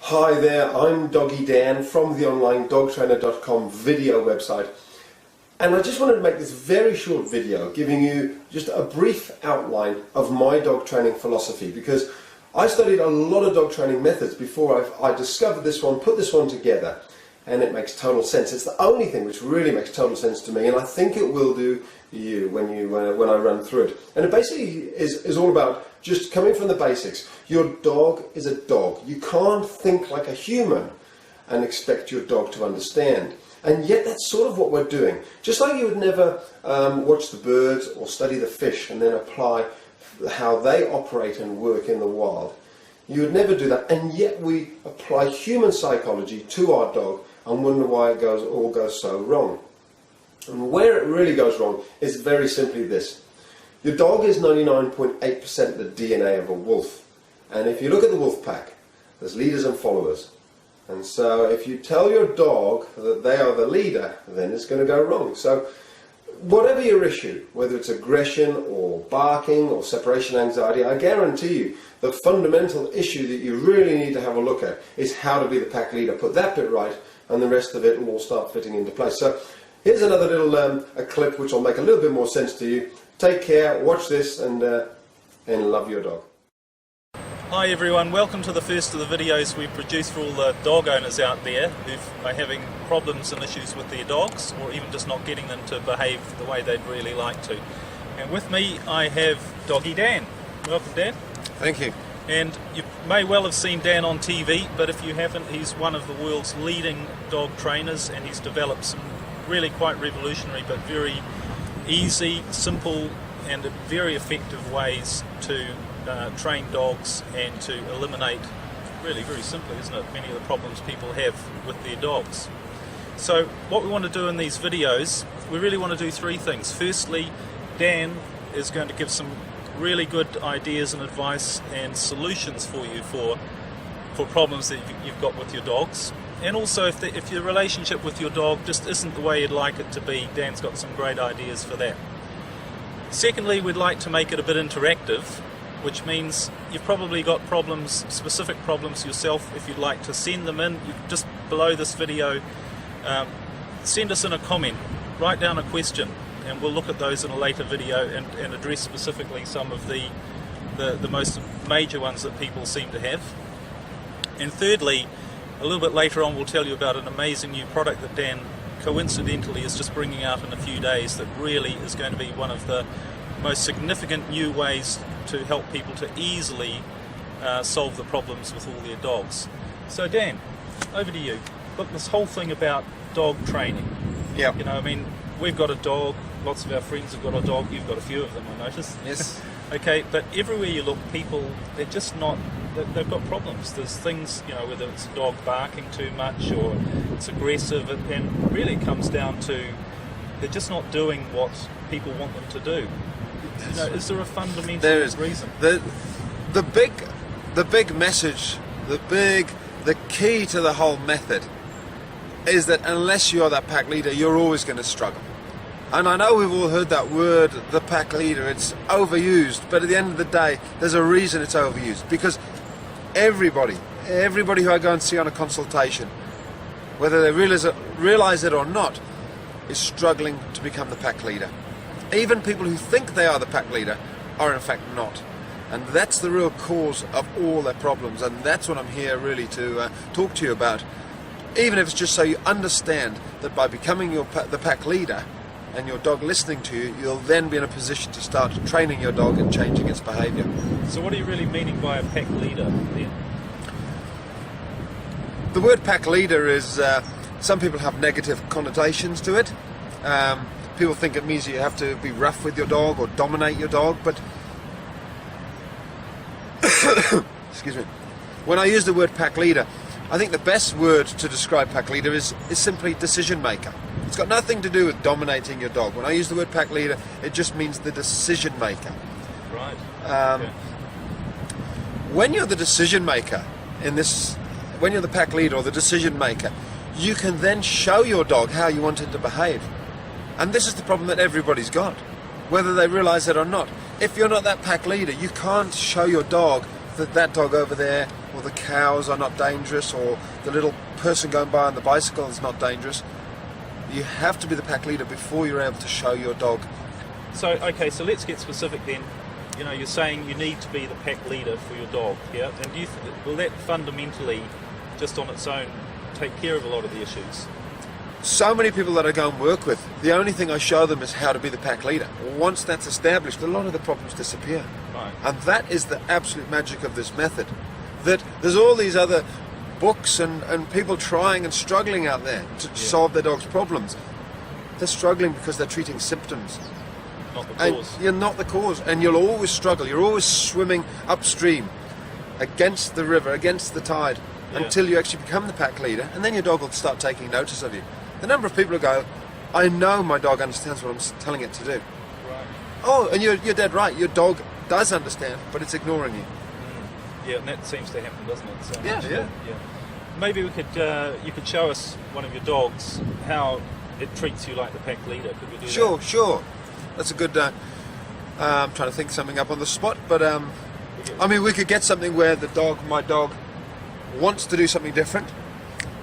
Hi there, I'm Doggy Dan from the online dogtrainer.com video website, and I just wanted to make this very short video giving you just a brief outline of my dog training philosophy, because I studied a lot of dog training methods before I discovered this one, put this one together, and it makes total sense. It's the only thing which really makes total sense to me, and I think it will do you when I run through it. And it basically is all about just coming from the basics. Your dog is a dog. You can't think like a human and expect your dog to understand. And yet that's sort of what we're doing. Just like you would never watch the birds or study the fish and then apply how they operate and work in the wild. You would never do that, and yet we apply human psychology to our dog and wonder why it all goes so wrong. And where it really goes wrong is very simply this. Your dog is 99.8% the DNA of a wolf. And if you look at the wolf pack, there's leaders and followers. And so if you tell your dog that they are the leader, then it's going to go wrong. So whatever your issue, whether it's aggression or barking or separation anxiety, I guarantee you the fundamental issue that you really need to have a look at is how to be the pack leader. Put that bit right and the rest of it will all start fitting into place. So here's another little a clip which will make a little bit more sense to you. Take care, watch this, and love your dog. Hi everyone, welcome to the first of the videos we produce for all the dog owners out there who are having problems and issues with their dogs, or even just not getting them to behave the way they'd really like to. And with me I have Doggy Dan. Welcome, Dan. Thank you. And you may well have seen Dan on TV, but if you haven't, he's one of the world's leading dog trainers, and he's developed some really quite revolutionary but very easy, simple and very effective ways to train dogs and to eliminate, really very simply, isn't it, many of the problems people have with their dogs. So what we want to do in these videos, we really want to do three things. Firstly, Dan is going to give some really good ideas and advice and solutions for you for problems that you've got with your dogs. And also if your relationship with your dog just isn't the way you'd like it to be, Dan's got some great ideas for that. Secondly, we'd like to make it a bit interactive, which means you've probably got problems, specific problems yourself. If you'd like to send them in, you just below this video, send us in a comment, write down a question, and we'll look at those in a later video and address specifically some of the most major ones that people seem to have. And thirdly, a little bit later on we'll tell you about an amazing new product that Dan coincidentally is just bringing out in a few days that really is going to be one of the most significant new ways to help people to easily solve the problems with all their dogs. So Dan, over to you. Look, this whole thing about dog training. Yeah. You know, I mean, we've got a dog, lots of our friends have got a dog, you've got a few of them, I notice. Yes. Okay, but everywhere you look, people, they're just not, they've got problems. There's things, you know, whether it's a dog barking too much or it's aggressive, and really it comes down to they're just not doing what people want them to do. You know, is there a fundamental reason? The big message, the key to the whole method is that unless you're that pack leader, you're always going to struggle. And I know we've all heard that word, the pack leader, it's overused, but at the end of the day, there's a reason it's overused, because everybody who I go and see on a consultation, whether they realize it or not, is struggling to become the pack leader. Even people who think they are the pack leader are in fact not. And that's the real cause of all their problems, and that's what I'm here really to talk to you about. Even if it's just so you understand that by becoming the pack leader, and your dog listening to you, you'll then be in a position to start training your dog and changing its behaviour. So what are you really meaning by a pack leader then? The word pack leader is, some people have negative connotations to it. People think it means you have to be rough with your dog or dominate your dog, but excuse me. When I use the word pack leader, I think the best word to describe pack leader is simply decision maker. It's got nothing to do with dominating your dog. When I use the word pack leader, it just means the decision maker. Right. Okay. When you're the decision maker when you're the pack leader or the decision maker, you can then show your dog how you want it to behave. And this is the problem that everybody's got, whether they realize it or not. If you're not that pack leader, you can't show your dog that dog over there or or the cows are not dangerous, or the little person going by on the bicycle is not dangerous. You have to be the pack leader before you're able to show your dog. So, okay, so let's get specific then. You know, you're saying you need to be the pack leader for your dog, yeah? And do you will that fundamentally, just on its own, take care of a lot of the issues? So many people that I go and work with, the only thing I show them is how to be the pack leader. Once that's established, a lot of the problems disappear. Right. And that is the absolute magic of this method. That there's all these other books and people trying and struggling out there to solve their dog's problems. They're struggling because they're treating symptoms. Not the And cause. you're not the cause, and you'll always struggle. You're always swimming upstream against the river, against the tide, until you actually become the pack leader, and then your dog will start taking notice of you. The number of people who go, I know my dog understands what I'm telling it to do. Right. Oh, and you're dead right. Your dog does understand, but it's ignoring you. Yeah, and that seems to happen, doesn't it? So Yeah. Maybe we could, you could show us one of your dogs, how it treats you like the pack leader. Could we do that? Sure. That's a good. I'm trying to think something up on the spot, but I mean, we could get something where my dog, wants to do something different,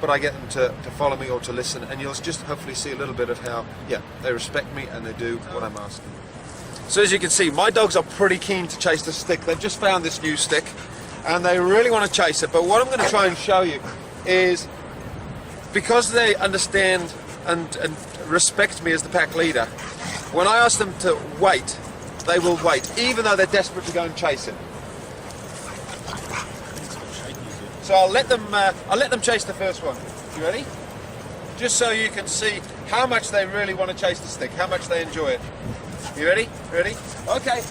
but I get them to follow me or to listen, and you'll just hopefully see a little bit of how, they respect me and they do what I'm asking. So as you can see, my dogs are pretty keen to chase the stick. They've just found this new stick, and they really want to chase it. But what I'm going to try and show you is, because they understand and respect me as the pack leader, when I ask them to wait, they will wait, even though they're desperate to go and chase it. So I'll let them chase the first one. You ready? Just so you can see how much they really want to chase the stick, how much they enjoy it. You ready? Ready? Okay.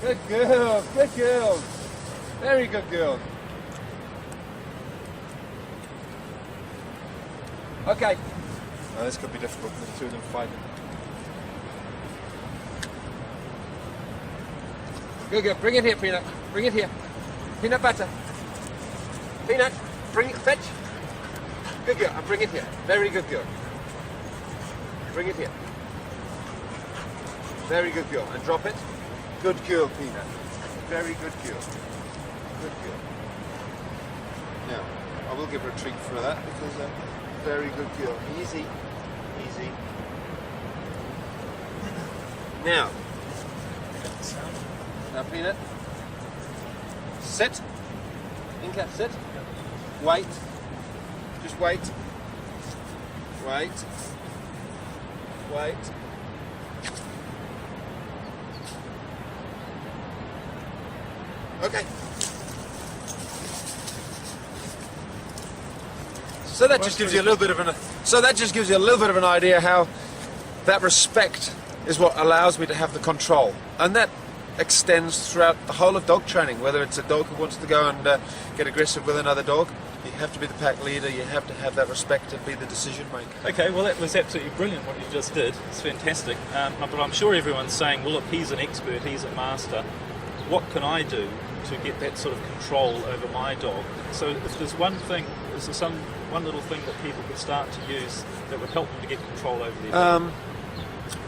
Good girl, good girl. Very good girl. Okay. Now this could be difficult with the two of them fighting. Good girl, bring it here, Peanut. Bring it here. Peanut butter. Peanut, bring it, fetch. Good girl, and bring it here. Very good girl. Bring it here. Very good girl. And drop it. Good girl, Peanut. Very good girl. Good girl. Now, I will give her a treat for that because very good girl. Easy. Easy. Now, Peanut. Sit. Inca, sit. Wait. Just wait. Wait. Wait. Okay. So that just gives you a little bit of an idea how that respect is what allows me to have the control, and that extends throughout the whole of dog training. Whether it's a dog who wants to go and get aggressive with another dog, you have to be the pack leader. You have to have that respect and be the decision maker. Okay, well that was absolutely brilliant what you just did. It's fantastic. But I'm sure everyone's saying, well look, he's an expert, he's a master. What can I do to get that sort of control over my dog? So if there's one thing, is there one little thing that people could start to use that would help them to get control over their dog?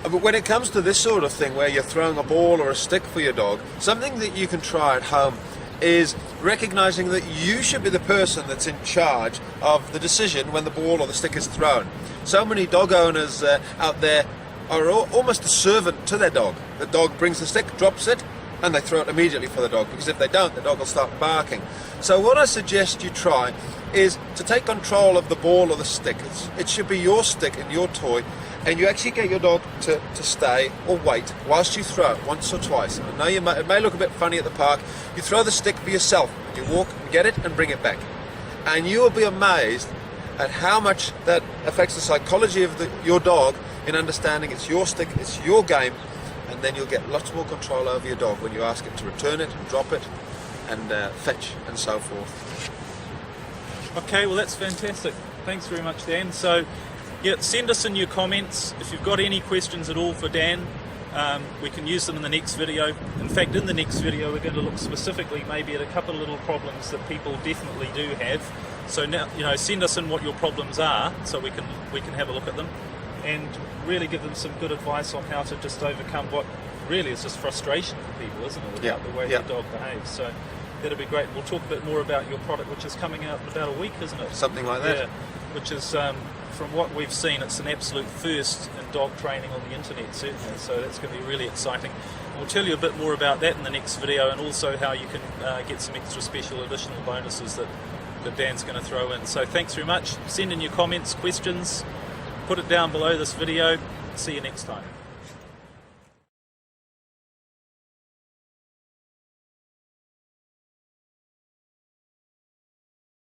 But when it comes to this sort of thing where you're throwing a ball or a stick for your dog, something that you can try at home is recognizing that you should be the person that's in charge of the decision when the ball or the stick is thrown. So many dog owners out there are almost a servant to their dog. The dog brings the stick, drops it, and they throw it immediately for the dog, because if they don't, the dog will start barking. So what I suggest you try is to take control of the ball or the stick. It should be your stick and your toy, and you actually get your dog to stay or wait whilst you throw it once or twice. I know it may look a bit funny at the park. You throw the stick for yourself, you walk and get it and bring it back. And you will be amazed at how much that affects the psychology of your dog in understanding it's your stick, it's your game, and then you'll get lots more control over your dog when you ask it to return it and drop it and fetch and so forth. Okay, well that's fantastic. Thanks very much, Dan. So, yeah, send us in your comments if you've got any questions at all for Dan. We can use them in the next video. In fact, in the next video we're going to look specifically maybe at a couple of little problems that people definitely do have. So now, send us in what your problems are so we can have a look at them and really give them some good advice on how to just overcome what really is just frustration for people, isn't it, about the way Yeah. their dog behaves. So that'll be great. We'll talk a bit more about your product, which is coming out in about a week, isn't it? Something like that. Yeah, which is, from what we've seen, it's an absolute first in dog training on the internet, certainly. So that's going to be really exciting. We'll tell you a bit more about that in the next video, and also how you can get some extra special additional bonuses that Dan's going to throw in. So thanks very much. Send in your comments, questions, put it down below this video. See you next time.